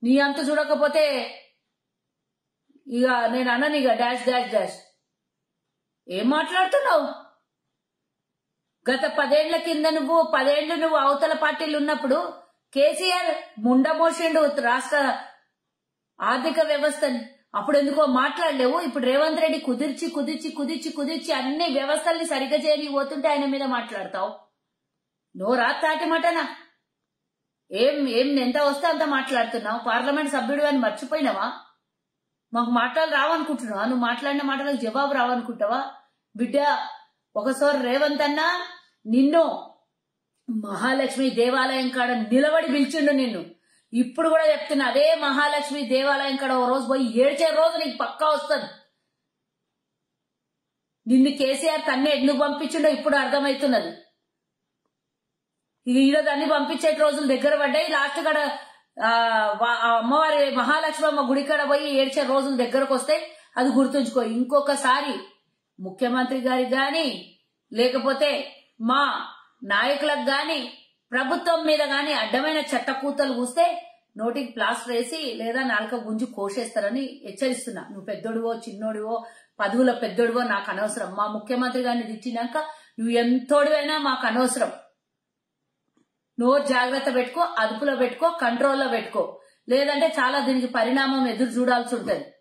నీ అంత చూడకపోతే ఇక నేను అన్నను ఇక డాష్ డాష్ డాష్. ఏం మాట్లాడుతున్నావు? గత 10 ఏళ్ల కింద 10 ఏళ్లు నువ్వు అవతల పార్టీలు ఉన్నప్పుడు కేసీఆర్ ముండమోసిండు రాష్ట్ర ఆర్థిక వ్యవస్థని. అప్పుడు ఎందుకో మాట్లాడలేవు. ఇప్పుడు రేవంత్ రెడ్డి కుదిర్చి కుదిర్చి కుదిర్చి కుదిర్చి అన్ని వ్యవస్థల్ని సరిగ్గా చేయని పోతుంటే ఆయన మీద మాట్లాడతావు. నోరా తాటి మటనా? ఏం ఏం ఎంత వస్తే అంత మాట్లాడుతున్నావు. పార్లమెంట్ సభ్యుడు అని మర్చిపోయినావా? మాకు మాటలు రావనుకుంటున్నావా? నువ్వు మాట్లాడిన మాటలకు జవాబు రావనుకుంటావా? బిడ్డ, ఒకసారి రేవంత్ అన్న నిన్ను మహాలక్ష్మి దేవాలయం కాడ నిలబడి పిలిచిండు నిన్ను. ఇప్పుడు కూడా చెప్తున్నా, అదే మహాలక్ష్మి దేవాలయం కాడ ఓ రోజు పోయి ఏడ్చే రోజు నీకు పక్కా వస్తుంది. నిన్ను కేసీఆర్ తన్నే ఎందుకు పంపించిండో ఇప్పుడు అర్థమవుతున్నది. ఇక ఈరోజు అన్ని పంపించే రోజులు దగ్గర పడ్డాయి. లాస్ట్ కాడ అమ్మవారి మహాలక్ష్మి అమ్మ గుడి కాడ పోయి ఏడ్చే రోజులు దగ్గరకు వస్తాయి. అది గుర్తుంచుకో. ఇంకొకసారి ముఖ్యమంత్రి గారికి గాని లేకపోతే మా నాయకులకు గాని ప్రభుత్వం మీద గాని అడ్డమైన చట్టకూతలు కూస్తే నోటికి ప్లాస్టర్ వేసి లేదా నాలుక గుంజు కోసేస్తారని హెచ్చరిస్తున్నా. నువ్వు పెద్దోడివో చిన్నోడివో పదవుల పెద్దోడివో నాకు అనవసరం. మా ముఖ్యమంత్రి గారిని తిట్టినాక నువ్వు ఎంతోడివైనా మాకు అనవసరం. నోరు జాగ్రత్త పెట్టుకో, అదుపులో పెట్టుకో, కంట్రోల్లో పెట్టుకో. లేదంటే చాలా దీనికి పరిణామం ఎదురు చూడాల్సి ఉంటుంది.